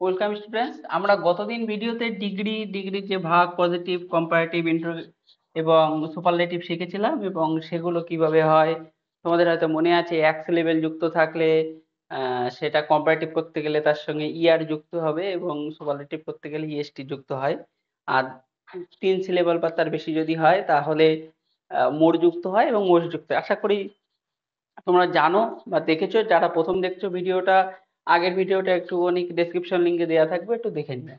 Welcome students. আমরা গতদিন ভিডিওতে ডিগ্রির যে ভাগ, পজিটিভ, কম্পারেটিভ, ইন্টার এবং সুপারলেটিভ শিখেছিলাম, এবং সেগুলো কিভাবে হয়। তোমাদের হয়তো মনে আছে, এক্স লেভেল যুক্ত থাকলে সেটা কম্পারেটিভ করতে গেলে তার সঙ্গে ইয়ার যুক্ত হবে, এবং সুপারলেটিভ করতে গেলে ইএসটি যুক্ত হয়। আর 3 সিলেবল বা তার বেশি যদি হয় তাহলে মোর যুক্ত হয় এবং মোস্ট যুক্ত হয়। আশা করি তোমরা জানো বা দেখেছো। যারা প্রথম দেখছো ভিডিওটা, আগের ভিডিওটা একটুখানি ডেসক্রিপশন লিঙ্কে দেওয়া থাকবে, একটু দেখে নিবে।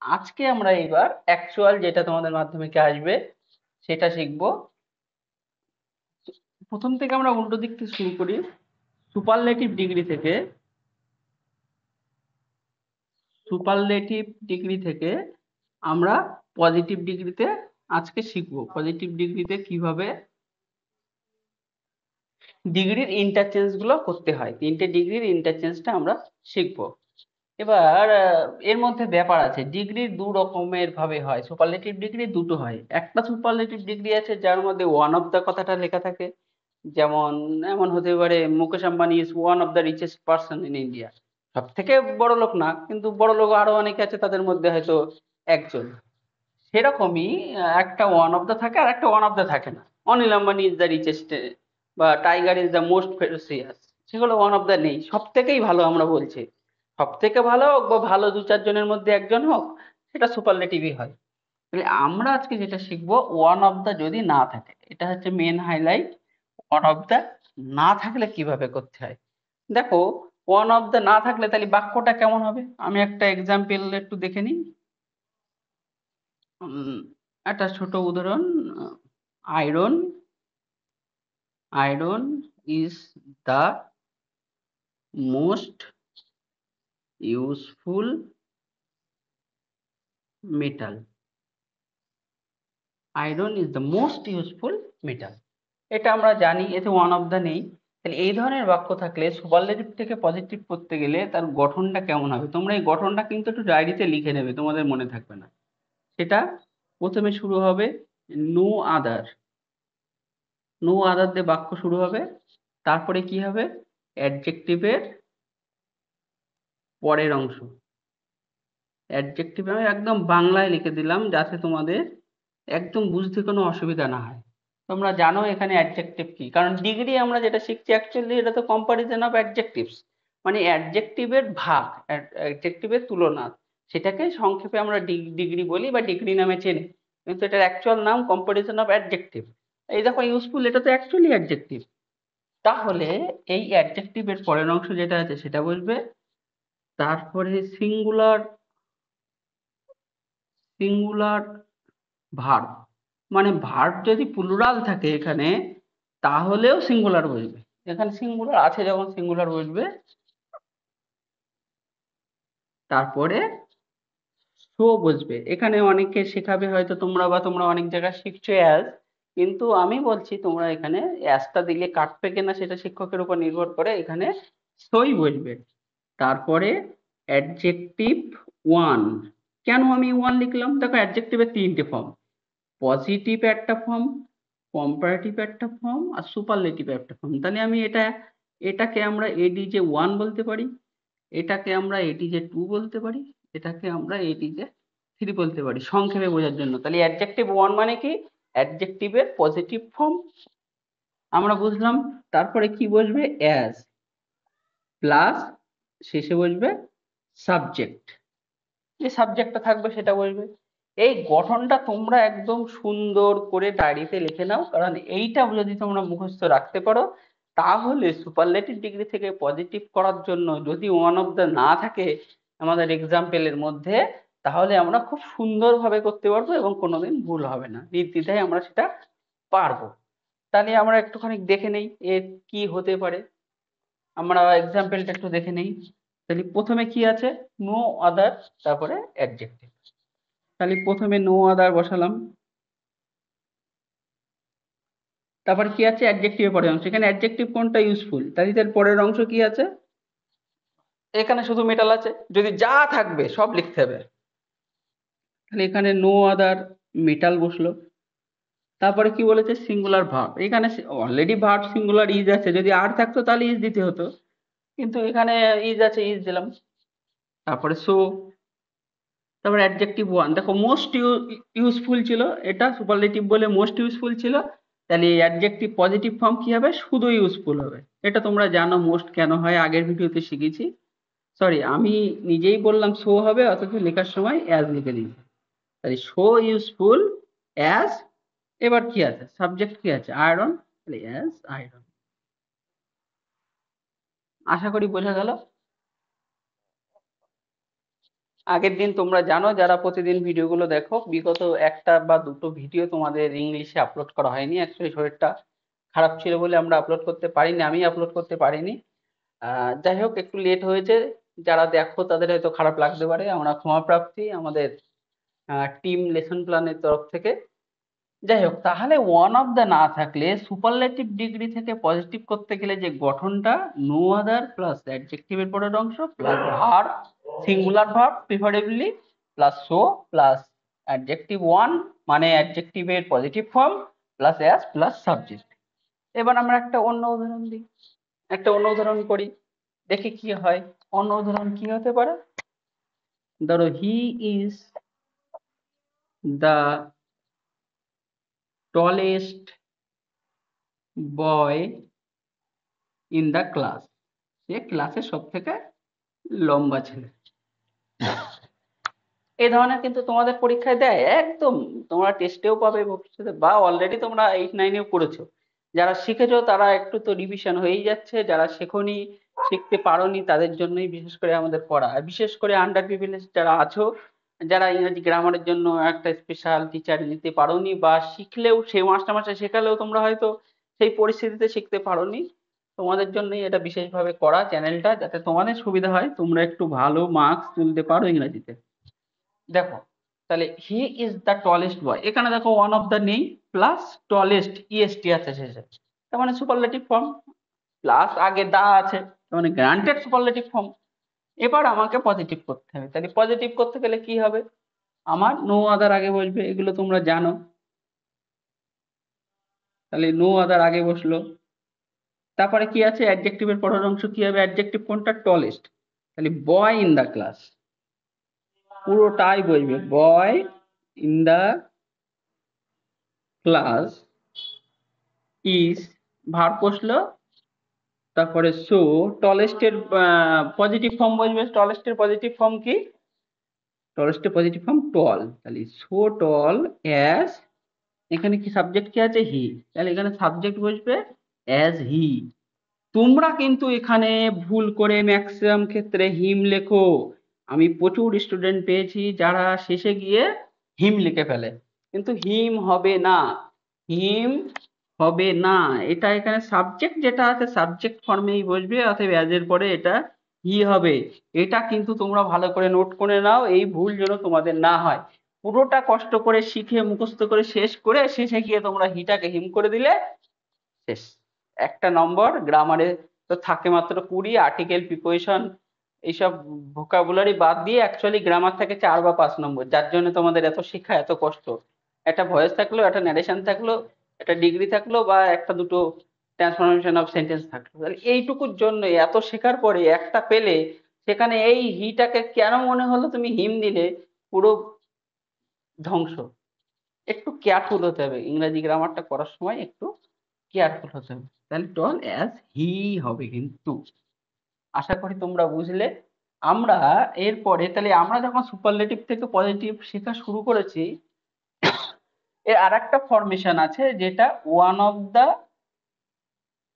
আজকে আমরা এবার অ্যাকচুয়াল যেটা তোমাদের মাধ্যমিকে আসবে সেটা শিখবো। প্রথম থেকে আমরা উল্টো দিক থেকে শুরু করি। সুপারলেটিভ ডিগ্রি থেকে সুপারলেটিভ ডিগ্রি থেকে আমরা পজিটিভ ডিগ্রিতে আজকে শিখবো। পজিটিভ ডিগ্রিতে কিভাবে ডিগ্রির ইন্টারচেঞ্জ গুলো করতে হয়, 3টে ডিগ্রির ইন্টারচেঞ্জটা আমরা শিখবো। এবার এর মধ্যে ব্যাপার আছে, ডিগ্রির দু রকমের ভাবে হয়। সুপারলেটিভ ডিগ্রি দুটো হয়। একটা সুপারলেটিভ ডিগ্রি আছে যার মধ্যে ওয়ান অফ দ্য কথাটা লেখা থাকে, যেমন এমন হতে পারে Mukesh Ambani is one of the richest person in India. সব থেকে বড় লোক না, কিন্তু বড় লোক আরো অনেকে আছে, তাদের মধ্যে হয়তো একজন। সেরকমই একটা ওয়ান অফ দ্য থাকে আর একটা ওয়ান অফ দ্য থাকে না। Anil Ambani is the richest বা tiger is the most famous, সেগুলো ওয়ান অফ দ্য নেই। সব থেকেই ভালো আমরা বলছি, সব থেকে ভালো হোক বা ভালো 2-4 জনের মধ্যে একজন হোক, সেটা সুপারলেটিভই হয়। তাহলে আমরা আজকে যেটা শিখবো, ওয়ান অফ দ্য যদি না থাকে, এটা হচ্ছে main highlight. One of the না থাকলে কিভাবে করতে হয় দেখো। ওয়ান অফ দ্য না থাকলে তাহলে বাক্যটা কেমন হবে, আমি একটা এক্সাম্পল একটু দেখে নিই। উম, একটা ছোট উদাহরণ। Iron iron is the most useful metal. Iron is the most useful metal, এটা আমরা জানি, এতে ওয়ান অফ দ্য নেই। তাহলে এই ধরনের বাক্য থাকলে সুপারলেটিভ থেকে পজিটিভ করতে গেলে তার গঠনটা কেমন হবে, তোমরা এই গঠনটা কিন্তু একটু ডায়েরিতে লিখে নেবে, তোমাদের মনে থাকবে না সেটা। প্রথমে শুরু হবে নো আদার। নো আদার দিয়ে বাক্য শুরু হবে। তারপরে কি হবে, অ্যাডজেক্টিভের পরের অংশ। অ্যাডজেক্টিভ আমি একদম বাংলায় লিখে দিলাম যাতে তোমাদের একদম বুঝতে কোনো অসুবিধা না হয়। তোমরা জানো এখানে অ্যাডজেক্টিভ কি, কারণ ডিগ্রি আমরা যেটা শিখছি অ্যাকচুয়ালি এটা তো কম্পারিজন অফ অ্যাডজেক্টিভস, মানে অ্যাডজেক্টিভের ভাগ, অ্যাডজেক্টিভের তুলনা। সেটাকে সংক্ষেপে আমরা ডিগ্রি বলি বা ডিগ্রি নামে চিনি, কিন্তু এটার অ্যাকচুয়াল নাম কম্পারিজন অফ অ্যাডজেক্টিভ। এই দেখো ইউজফুল, এটা তো অ্যাকচুয়ালি অ্যাডজেক্টিভ। তাহলে এই অ্যাডজেক্টিভের পরের অংশ যেটা আছে সেটা বসবে। তারপরে সিঙ্গুলার সিঙ্গুলার ভার্ব, মানে ভার্ব যদি প্লুরাল থাকে এখানে তাহলেও সিঙ্গুলার বসবে। এখানে সিঙ্গুলার আছে যখন সিঙ্গুলার বসবে। তারপরে সো বসবে। এখানে অনেকে শেখাবে হয়তো তোমরা, বা তোমরা অনেক জায়গায় শিখছো অ্যাজ, কিন্তু আমি বলছি তোমরা এখানে অ্যাজটা দিলে কাটবে কিনা সেটা শিক্ষকের উপর নির্ভর করে, এখানে সই বসবে। তারপরে অ্যাডজেক্টিভ ওয়ান। কেন আমি ওয়ান লিখলাম, দেখো অ্যাডজেক্টিভের 3টে ফর্ম, পজিটিভ একটা ফর্ম, কম্পারেটিভ একটা ফর্ম, আর সুপারলেটিভ একটা ফর্ম। তাহলে আমি এটাকে আমরা এডিজে ওয়ান বলতে পারি, এটাকে আমরা এডিজে টু বলতে পারি, এটাকে আমরা এডিজে থ্রি বলতে পারি, সংক্ষেপে বোঝার জন্য। তাহলে অ্যাডজেক্টিভ ওয়ান মানে কি, অ্যাডজেক্টিভের পজিটিভ ফর্ম আমরা বুঝলাম। তারপরে কি বসবে, অ্যাজ, প্লাস শেষে বসবে সাবজেক্ট। যে সাবজেক্টটা থাকবে সেটা বসবে। এই গঠনটা তোমরা একদম সুন্দর করে ডায়েরিতে লিখে নাও, কারণ এইটা যদি তোমরা মুখস্থ রাখতে পারো তাহলে সুপারলেটিভ ডিগ্রি থেকে পজিটিভ করার জন্য যদি ওয়ান অফ দ্য না থাকে আমাদের এক্সাম্পলের মধ্যে, তাহলে আমরা খুব সুন্দরভাবে করতে পারবো এবং কোনোদিন ভুল হবে না, নির্দ্বিধায় আমরা সেটা পারবো। তাহলে আমরা একটুখানি দেখে নেই এর কি হতে পারে। আমরা এক্সাম্পলটা একটু দেখে নেই। তাহলে প্রথমে কি আছে, নো আদার, তারপরে অ্যাডজেক্টিভ। তাহলে প্রথমে নো আদার বসালাম। তারপরে কি আছে, অ্যাডজেক্টিভের পরের অংশ। এখানে অ্যাডজেক্টিভ কোনটা ইউজফুল, তাহলে তার পরের অংশ কি আছে, এখানে শুধু মেটাল আছে, যদি যা থাকবে সব লিখতে হবে। তাহলে এখানে নো আদার মেটাল বসলো। তারপরে কি বলেছে, সিঙ্গুলার ভার্ব। এখানে অলরেডি ভার্ব সিঙ্গুলার ইজ আছে, যদি আর থাকতো তাহলে ইজ দিতে হতো, কিন্তু এখানে ইজ আছে, ইজ দিলাম। তারপরে সো, তারপরে অ্যাডজেক্টিভ ওয়ান, দেখো মোস্ট ইউজফুল ছিল, এটা সুপারলেটিভ বলে মোস্ট ইউজফুল ছিল, তাহলে অ্যাডজেক্টিভ পজিটিভ ফর্ম কি হবে, শুধু ইউজফুল হবে। এটা তোমরা জানো মোস্ট কেন হয়, আগের ভিডিওতে শিখেছি। সরি, আমি নিজেই বললাম সো হবে, অথচ লেখার সময় অ্যাজ লিখে দিয়েছি। তাহলে সো ইউজফুল অ্যাজ, এবার কি আছে, সাবজেক্ট কি আছে, আয়রন, তাহলে অ্যাজ আয়রন। আশা করি বোঝা গেল। আগের দিন তোমরা জানো যারা প্রতিদিন ভিডিওগুলো দেখো, বিগত একটা বা দুটো ভিডিও তোমাদের ইংলিশে আপলোড করা হয়নি, অ্যাকচুয়ালি শরীরটা খারাপ ছিল বলে আমরা আপলোড করতে পারিনি, আমি আপলোড করতে পারিনি। যাই হোক, একটু লেট হয়েছে, যারা দেখো তাদের হয়তো খারাপ লাগতে পারে, আমরা ক্ষমা প্রার্থী আমাদের টিম লেসন প্ল্যানের তরফ থেকে। যাই হোক, তাহলে ওয়ান অফ দ্য না থাকলে সুপারলেটিভ ডিগ্রি থেকে পজিটিভ করতে গেলে যে গঠনটা, নো আদার প্লাস অ্যাডজেক্টিভের পরের অংশ plus verb, singular verb preferably, plus so plus adjective one মানে অ্যাডজেক্টিভের positive form plus as plus subject. এবার আমরা একটা অন্য উদাহরণ দিই, একটা অন্য উদাহরণ করি, দেখি কি হয়। অন্য উদাহরণ কি হতে পারে, ধরো he is the tallest boy in the class, সে ক্লাসের সব থেকে লম্বা ছেলে। এই ধরনের কিন্তু তোমাদের পরীক্ষায় দেয় একদম, তোমরা টেস্টেও পাবে ভবিষ্যতে, বা অলরেডি তোমরা 8 9-এও পড়েছো। যারা শিখেছো তারা একটু তো রিভিশন হয়েই যাচ্ছে, যারা শেখোনি, শিখতে পারোনি, তাদের জন্যই বিশেষ করে আমাদের পড়া। আর বিশেষ করে আন্ডার প্রিভিলেজ যারা আছো, যারা ইংরেজি গ্রামারের জন্য একটা স্পেশাল টিচার নিতে পারোনি, বা শিখলেও সে মাস্টার শেখালেও তোমরা হয়তো সেই পরিস্থিতিতে শিখতে পারোনি, তোমাদের জন্যই এটা বিশেষভাবে করা চ্যানেলটা, যাতে তোমাদের সুবিধা হয়, তোমরা একটু ভালো মার্কস তুলতে পারো ইংরেজিতে। দেখো, তাহলে হি ইজ দ্য টলেস্ট বয়, এখানে দেখো ওয়ান অফ দ্য নেই, প্লাস টলেস্ট ইএসটি আছে শেষে, তার মানে সুপারলেটিভ ফর্ম, প্লাস আগে দা আছে, তার মানে গ্রান্টেড সুপারলেটিভ ফর্ম। এবার আমাকে পজিটিভ করতে হবে, তাহলে পজিটিভ করতে গেলে কি হবে, আমার নো আদার আগে বসবে, এগুলো তোমরা জানো। তাহলে নো আদার আগে বসলো, তারপরে কি আছে, অ্যাডজেক্টিভের পরের অংশ কি হবে, অ্যাডজেক্টিভ কোনটা, টলেস্ট, তাহলে বয় ইন দা ক্লাস, পুরোটাই বসবে, boy in the class is, verb বসলো, তারপরে সো, টলেস্টের পজিটিভ ফর্ম বসবে, টলেস্টের পজিটিভ ফর্ম কি, টলেস্টের পজিটিভ ফর্ম টল, তাহলে সো টল অ্যাজ, এখানে কি সাবজেক্ট কি আছে, হি, তাহলে এখানে সাবজেক্ট বসবে অ্যাজ হি। তোমরা কিন্তু এখানে ভুল করে ম্যাক্সিমাম ক্ষেত্রে হিম লেখো, আমি প্রচুর স্টুডেন্ট পেয়েছি যারা শেষে গিয়ে হিম লিখে ফেলে, কিন্তু হিম হবে না, হিম হবে না, এটা এখানে সাবজেক্ট যেটা আছে সাবজেক্ট ফর্মেই বসবে, অতএব অ্যাজ এর পরে এটা হি হবে। এটা কিন্তু তোমরা ভালো করে নোট করে নাও, এই ভুল যেন তোমাদের না হয়। পুরোটা কষ্ট করে শিখে মুখস্থ করে শেষ করে শেষে গিয়ে তোমরা হিটাকে হিম করে দিলে শেষ, একটা নম্বর। গ্রামারে তো থাকে মাত্র 20, আর্টিকেল প্রিপোজিশন এইসব ভোকাবুলারি বাদ দিয়ে অ্যাকচুয়ালি গ্রামার থাকে 4 বা 5 নম্বর, যার জন্য তোমাদের এত শিক্ষা এত কষ্ট। একটা ভয়েস থাকলো, একটা ন্যারেশন থাকলো, একটা ডিগ্রি থাকলো, বা একটা দুটো ট্রান্সফরমেশন অফ সেন্টেন্স থাকলো, তাহলে এইটুকুর জন্য এত শেখার পরে একটা পেলে, সেখানে এই হিটাকে কেন মনে হলো তুমি হিম দিলে, পুরো ধ্বংস। একটু কেয়ারফুল হতে হবে, ইংরেজি গ্রামারটা করার সময় একটু কেয়ারফুল হতে হবে, তাহলে টল অ্যাজ হি হবে কিন্তু। আশা করি তোমরা বুঝলে। আমরা এরপরে, তাহলে আমরা যখন সুপারলেটিভ থেকে পজিটিভ শেখা শুরু করেছি, এর আর একটা ফরমেশন আছে, যেটা ওয়ান অফ দা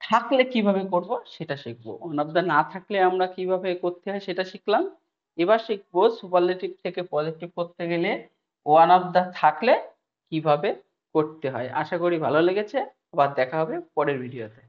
থাকলে কিভাবে করব সেটা শিখবো, ওয়ান অফ দা না থাকলে আমরা কিভাবে করতে হয় সেটা শিখলাম। এবার শিখবো সুপারলেটিভ থেকে পজিটিভ করতে গেলে ওয়ান অফ দা থাকলে কিভাবে করতে হয়। আশা করি ভালো লেগেছে, আবার দেখা হবে পরের ভিডিওতে।